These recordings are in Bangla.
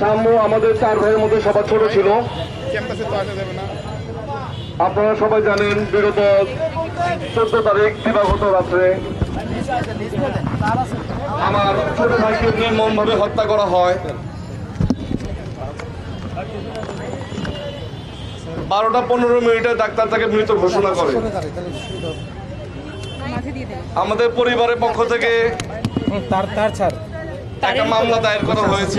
সাম্য আমাদের 4 ভাইয়ের মধ্যে সবার ছোট ছিল। আপনারা সবাই জানেন বিগত 14 তারিখ দিবাগত রাত্রে আমার ছোট ভাইকে নির্মমভাবে হত্যা করা হয়। 12টা 15 মিনিটে ডাক্তার তাকে মৃত ঘোষণা করে। আমাদের পরিবারের পক্ষ থেকে একটা মামলা দায়ের করা হয়েছে।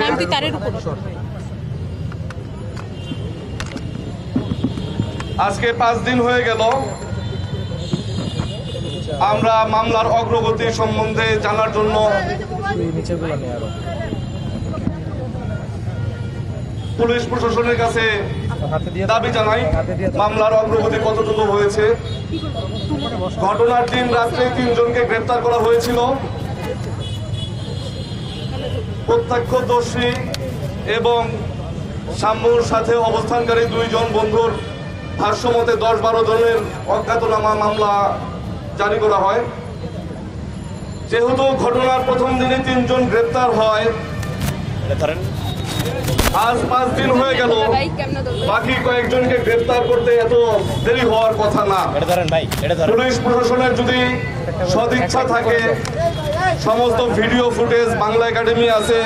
আজকে 5 দিন হয়ে গেল। আমরা মামলার অগ্রগতি সম্বন্ধে জানার জন্য পুলিশ প্রশাসনের কাছে দাবি জানাই মামলার অগ্রগতি কতটুকু হয়েছে। ঘটনার দিন রাত্রে 3 জনকে গ্রেপ্তার করা হয়েছিল। প্রত্যক্ষদর্শী এবং সাম্যর সাথে অবস্থানকারী 2 জন বন্ধুর ভাষ্যমতে 10-12 জনের অজ্ঞাতনামা মামলা জারি করা হয়। যেহেতু ঘটনার প্রথম দিনে 3 জন গ্রেপ্তার হয়, আজ 5 দিন হয়ে গেল, বাকি কয়েকজনকে গ্রেপ্তার করতে এত দেরি হওয়ার কথা না। পুলিশ প্রশাসনের যদি সদিচ্ছা থাকে, সমস্ত ভিডিও ফুটেজ বাংলা একাডেমি আছে,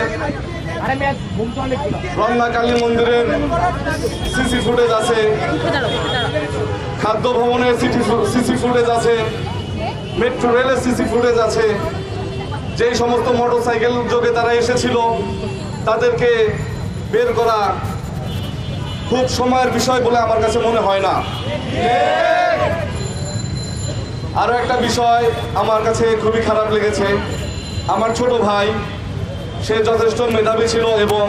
রমনা কালী মন্দিরের সিসি ফুটেজ আছে, খাদ্য ভবনের সিসি ফুটেজ আছে, মেট্রো রেলের সিসি ফুটেজ আছে। যেই সমস্ত মোটরসাইকেল যোগে তারা এসেছিল তাদেরকে বের করা খুব সময়ের বিষয় বলে আমার কাছে মনে হয় না। আরো একটা বিষয় আমার কাছে খুবই খারাপ লেগেছে। আমার ছোট ভাই, সে যথেষ্ট মেধাবী ছিল এবং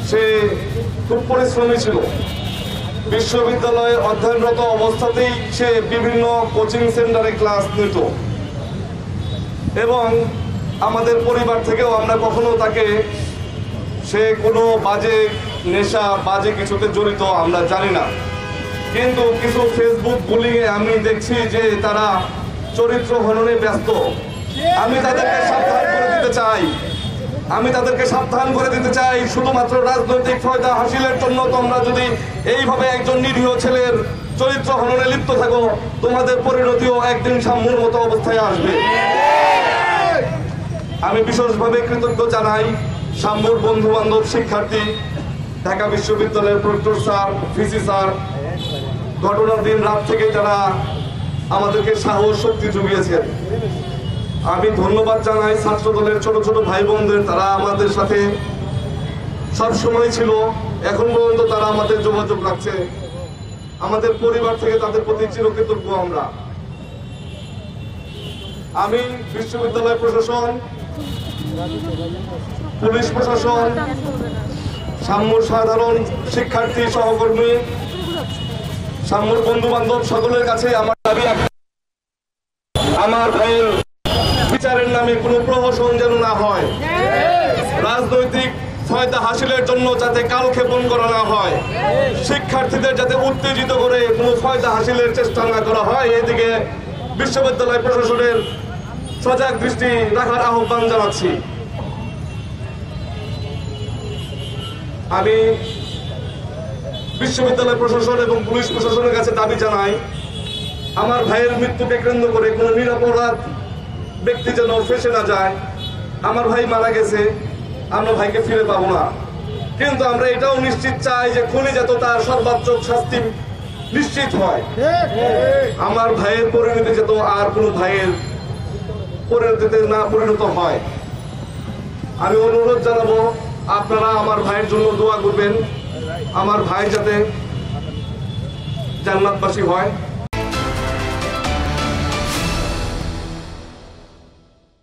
সে খুব পরিশ্রমী ছিল। বিশ্ববিদ্যালয়ে অধ্যয়নরত অবস্থাতেই সে বিভিন্ন কোচিং সেন্টারে ক্লাস নিত এবং আমাদের পরিবার থেকেও আমরা কখনো তাকে সে কোনো বাজে নেশা বাজে কিছুতে জড়িত আমরা জানি না। কিন্তু কিছু ফেসবুক বুলিংয়ে আমি দেখছি যে তারা চরিত্র হননে ব্যস্ত। আমি তাদেরকে সাবধান করে দিতে চাই, শুধুমাত্র রাজনৈতিক ফায়দা হাসিলের জন্য তোমরা যদি এইভাবে একজন নিরীহ ছেলের চরিত্র হননে লিপ্ত থাকো, তোমাদের পরিণতিও একদিন সাম্যর মতো অবস্থায় আসবে। আমি বিশেষভাবে কৃতজ্ঞ জানাই সাম্যর বন্ধু বান্ধব, শিক্ষার্থী, ঢাকা বিশ্ববিদ্যালয়ের প্রক্টর স্যার, ভিসি স্যার, ঘটনার দিন রাত থেকে যারা আমাদেরকে সাহস শক্তি জুগিয়েছেন। আমি ধন্যবাদ জানাই ছাত্র দলের ছোট ছোট ভাই বোনদের, তারা আমাদের সাথে সবসময় ছিল, এখন পর্যন্ত তারা আমাদের যোগাযোগ রাখছে। আমাদের পরিবার থেকে তাদের প্রতি চিরকৃতজ্ঞ আমরা। আমি বিশ্ববিদ্যালয় প্রশাসন, পুলিশ প্রশাসন, সাম্যর সাধারণ শিক্ষার্থী সহকর্মী, সাম্যর বন্ধু বান্ধব সকলের কাছে আমার দাবি, আমার ভাইয়ের বিচারের নামে কোনো প্রহসন যেন না হয়, রাজনৈতিক ফায়দা হাসিলের জন্য যাতে কালক্ষেপণ করা না হয়, শিক্ষার্থীদের যাতে উত্তেজিত করে কোনো ফায়দা হাসিলের চেষ্টা না করা হয়, এদিকে বিশ্ববিদ্যালয় প্রশাসনের সজাগ দৃষ্টি রাখার আহ্বান জানাচ্ছি। আমি বিশ্ববিদ্যালয় প্রশাসন এবং পুলিশ প্রশাসনের কাছে দাবি জানাই, আমার ভাইয়ের মৃত্যুকে কেন্দ্র করে কোনো নিরপরাধ ব্যক্তি যেন ফেসে না যায়। আমার ভাই মারা গেছে, আমরা ভাইকে ফিরে পাবো না, কিন্তু আমরা এটাও নিশ্চিত চাই যে খুনি যাতে তার সর্বাত্মক শাস্তি নিশ্চিত হয়। আমার ভাইয়ের পরিণতি যাতে আর কোনো ভাইয়ের পরিণতিতে না পরিণত হয়। আমি অনুরোধ জানাবো, আপনারা আমার ভাইয়ের জন্য দোয়া করবেন, আমার ভাই যাতে জান্নাতবাসী হয়।